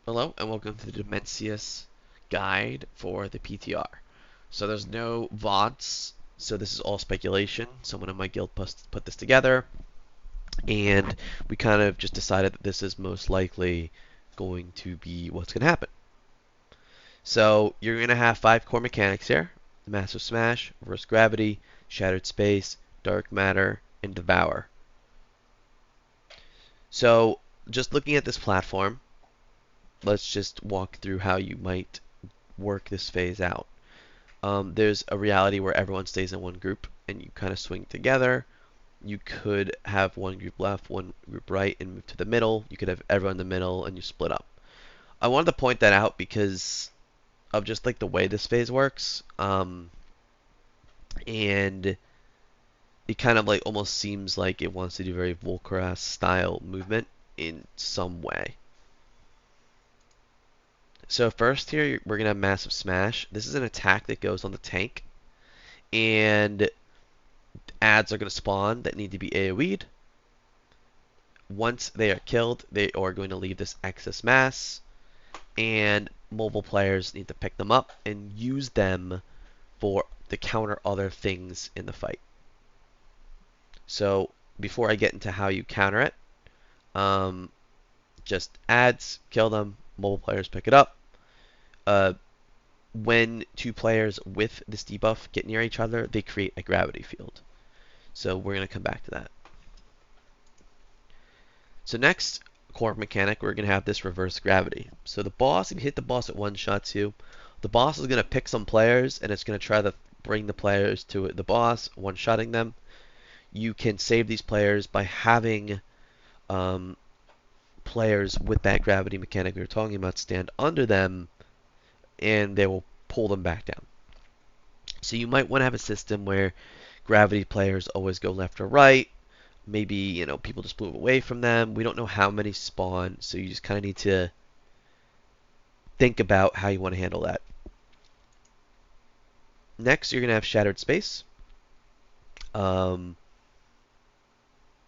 Hello and welcome to the Dimensius guide for the PTR. So there's no VODs, so this is all speculation. Someone in my guild put this together, and we kind of just decided that this is most likely going to be what's going to happen. So you're going to have 5 core mechanics here: Massive Smash, Reverse Gravity, Shattered Space, Dark Matter, and Devour. So just looking at this platform, let's just walk through how you might work this phase out. There's a reality where everyone stays in one group and you kind of swing together. You could have one group left, one group right, and move to the middle. You could have everyone in the middle and you split up. I wanted to point that out because of just like the way this phase works. And it kind of like almost seems like it wants to do very Volcaras style movement in some way. So first here, we're going to have Massive Smash. This is an attack that goes on the tank. And ads are going to spawn that need to be AoE'd. Once they are killed, they are going to leave this excess mass, and mobile players need to pick them up and use them to counter other things in the fight. So before I get into how you counter it, just ads, kill them, mobile players pick it up. When 2 players with this debuff get near each other, they create a gravity field. So we're going to come back to that. So next core mechanic, we're going to have this reverse gravity. So the boss, if you hit the boss at one shot too, the boss is going to pick some players and it's going to try to bring the players to the boss, one-shotting them. You can save these players by having players with that gravity mechanic we were talking about stand under them, and they will pull them back down. So you might want to have a system where gravity players always go left or right. Maybe, people just move away from them. We don't know how many spawn, so you just kind of need to think about how you want to handle that. Next, you're going to have Shattered Space.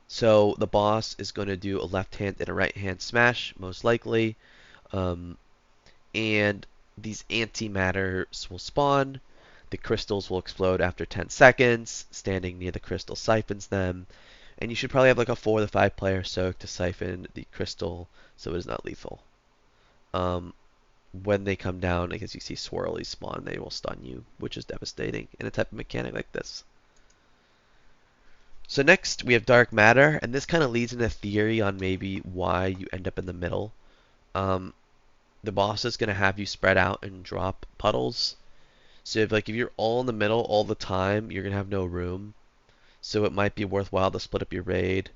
So the boss is going to do a left hand and a right hand smash, most likely. And these antimatters will spawn. The crystals will explode after 10 seconds. Standing near the crystal siphons them. And you should probably have like a 4 to 5 player soak to siphon the crystal so it is not lethal. When they come down, I guess you see swirlies spawn, they will stun you, which is devastating in a type of mechanic like this. So next we have Dark Matter, and this kind of leads into theory on maybe why you end up in the middle. The boss is going to have you spread out and drop puddles. So if you're all in the middle all the time, you're going to have no room. So it might be worthwhile to split up your raid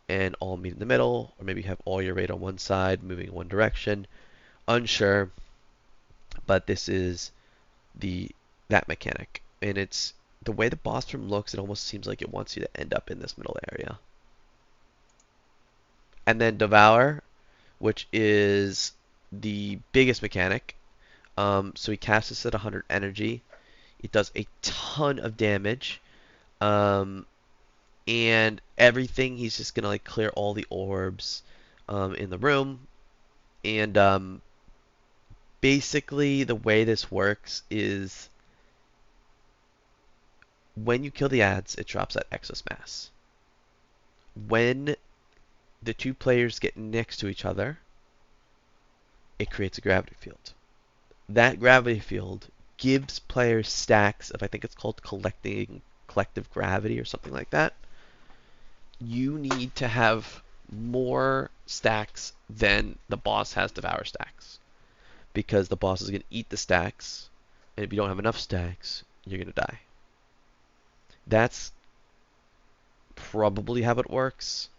and all meet in the middle, or maybe have all your raid on one side, moving in one direction. Unsure, but this is that mechanic, and it's the way the boss room looks. It almost seems like it wants you to end up in this middle area. And then Devour, which is the biggest mechanic. So he casts this at 100 energy. It does a ton of damage. And everything, he's just gonna clear all the orbs in the room. And basically the way this works is when you kill the ads, it drops that excess mass. When the 2 players get next to each other, it creates a gravity field. That gravity field gives players stacks of, I think it's called collective gravity or something like that. You need to have more stacks than the boss has Devour stacks, because the boss is going to eat the stacks, and if you don't have enough stacks, you're going to die. That's probably how it works.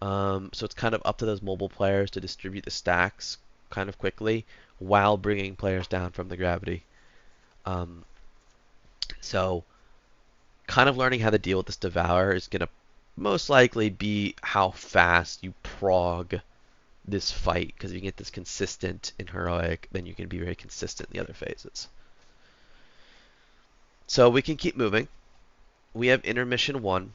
So it's kind of up to those mobile players to distribute the stacks kind of quickly while bringing players down from the gravity. So kind of learning how to deal with this Devour is going to most likely be how fast you prog this fight, because if you get this consistent in Heroic, then you can be very consistent in the other phases. So we can keep moving. We have Intermission 1.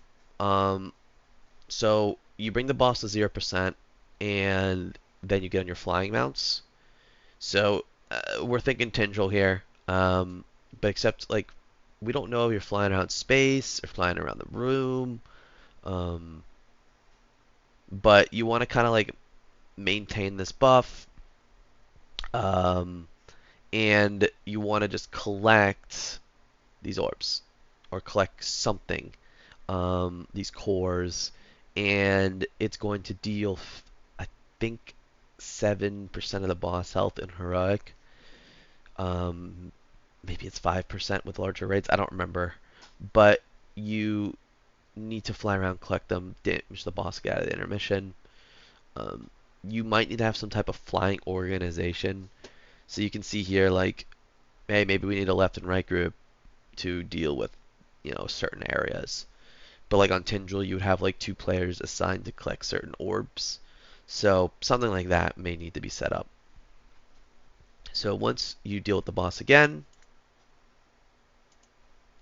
So you bring the boss to 0%, and then you get on your flying mounts. So we're thinking Tindril here, but except like we don't know if you're flying around space or flying around the room, um, but you want to kind of like maintain this buff, um, and you want to just collect these orbs or collect something, these cores, and it's going to deal, I think, 7% of the boss health in heroic. Um, Maybe it's 5% with larger raids. I don't remember, but you need to fly around, collect them, damage the boss, get out of the intermission. Um, you might need to have some type of flying organization. So you can see here, like, hey, maybe we need a left and right group to deal with, certain areas. But like on Tindril, you would have like 2 players assigned to collect certain orbs. So something like that may need to be set up. So once you deal with the boss again,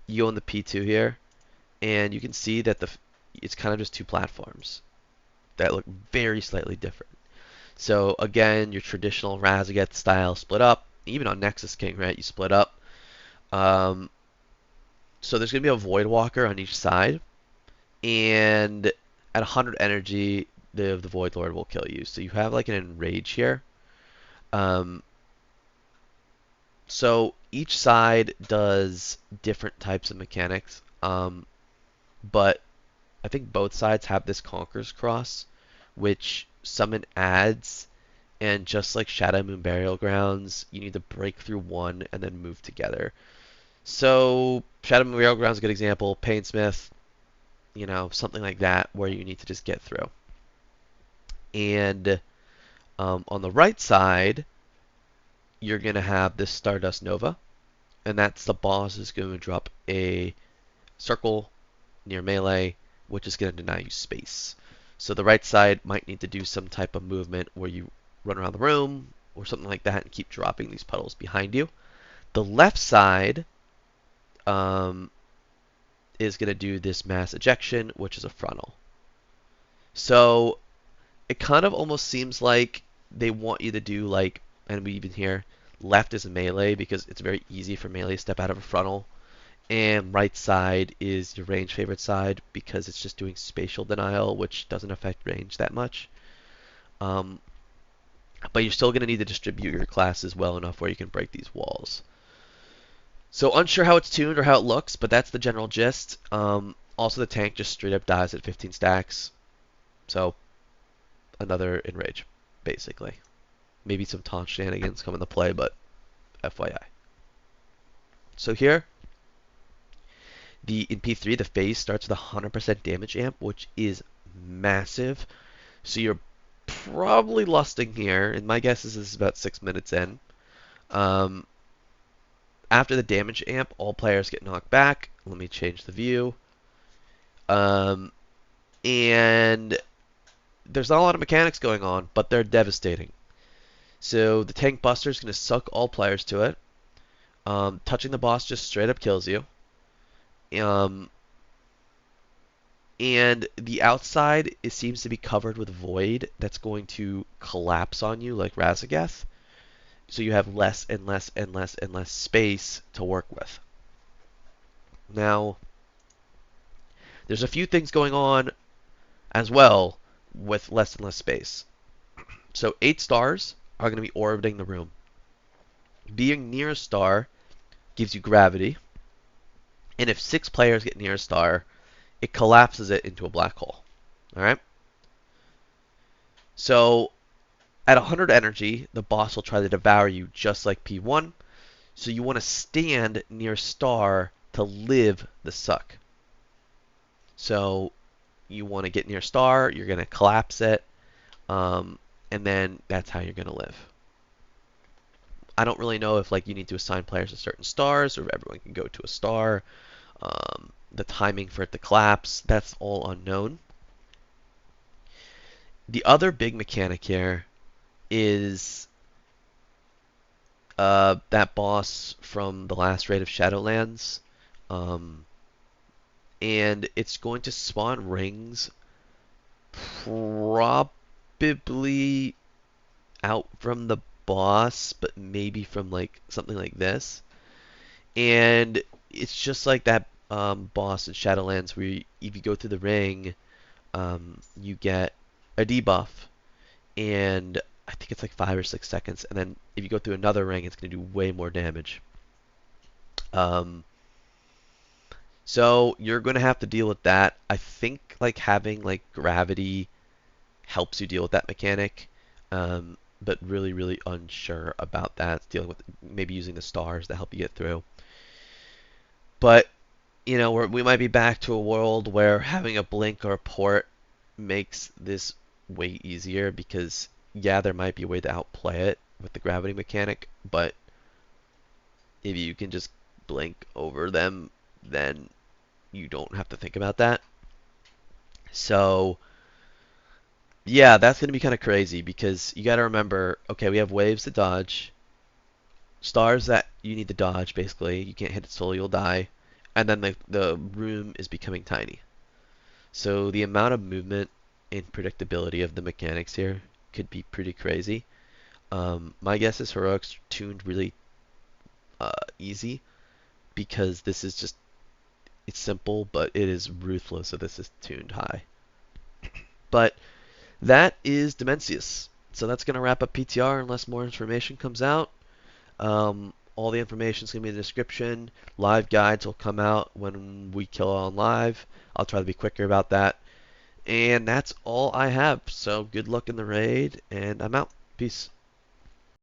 you go in the P2 here, and you can see that it's kind of just 2 platforms that look very slightly different. So again, your traditional Razageth style split up. Even on Nexus King, right? You split up. Um, so there's going to be a Void Walker on each side, and at 100 energy, the Void Lord will kill you. So you have like an Enrage here. Um, so each side does different types of mechanics, but I think both sides have this Conqueror's Cross, which summon adds, and just like Shadow Moon Burial Grounds, you need to break through one and then move together. So Shadow Moon Burial Grounds is a good example. Painsmith, something like that, where you need to just get through. And on the right side, you're going to have this Stardust Nova, and that's the boss is going to drop a circle near melee, which is going to deny you space. So the right side might need to do some type of movement where you run around the room or something like that and keep dropping these puddles behind you. The left side is going to do this mass ejection, which is a frontal. So it kind of almost seems like they want you to do like, and we even hear left is a melee because it's very easy for melee to step out of a frontal, and right side is your range favorite side because it's just doing spatial denial, which doesn't affect range that much. Um, but you're still going to need to distribute your classes well enough where you can break these walls. So unsure how it's tuned or how it looks, but that's the general gist. Also, the tank just straight up dies at 15 stacks. So another enrage, basically. Maybe some taunt shenanigans come into play, but FYI. So here, in P3, the phase starts with 100% damage amp, which is massive. So you're probably lusting here, and my guess is this is about 6 minutes in. After the damage amp, all players get knocked back. Let me change the view. And there's not a lot of mechanics going on, but they're devastating. So the tank buster is going to suck all players to it. Touching the boss just straight up kills you. And the outside, it seems to be covered with void that's going to collapse on you like Razageth. So you have less and less and less and less space to work with. Now, there's a few things going on as well with less and less space. So 8 stars are going to be orbiting the room. Being near a star gives you gravity, and if 6 players get near a star, it collapses it into a black hole. Alright? So at 100 energy, the boss will try to devour you just like P1. So you want to stand near star to live the suck. So you want to get near star, you're going to collapse it, and then that's how you're going to live. I don't really know if like you need to assign players to certain stars or if everyone can go to a star. The timing for it to collapse, that's all unknown. The other big mechanic here is that boss from the last raid of Shadowlands. And it's going to spawn rings probably out from the boss, but maybe from like something like this. And it's just like that boss in Shadowlands where if you go through the ring, you get a debuff, and I think it's like 5 or 6 seconds. And then if you go through another ring, it's going to do way more damage. Um, so you're going to have to deal with that. I think like having like gravity helps you deal with that mechanic, but really, really unsure about that. Dealing with maybe using the stars to help you get through. But you know, we might be back to a world where having a blink or a port makes this way easier because, yeah, there might be a way to outplay it with the gravity mechanic, but if you can just blink over them, then you don't have to think about that. So, yeah, that's going to be kind of crazy because you got to remember, okay, we have waves to dodge, stars that you need to dodge, basically. You can't hit it slowly, you'll die. And then the room is becoming tiny. So the amount of movement and predictability of the mechanics here could be pretty crazy. My guess is Heroic's tuned really easy because this is just, it's simple, but it is ruthless, so this is tuned high. But that is Dimensius. So that's going to wrap up PTR unless more information comes out. All the information is going to be in the description. Live guides will come out when we kill on live. I'll try to be quicker about that. And that's all I have. So good luck in the raid, and I'm out. Peace.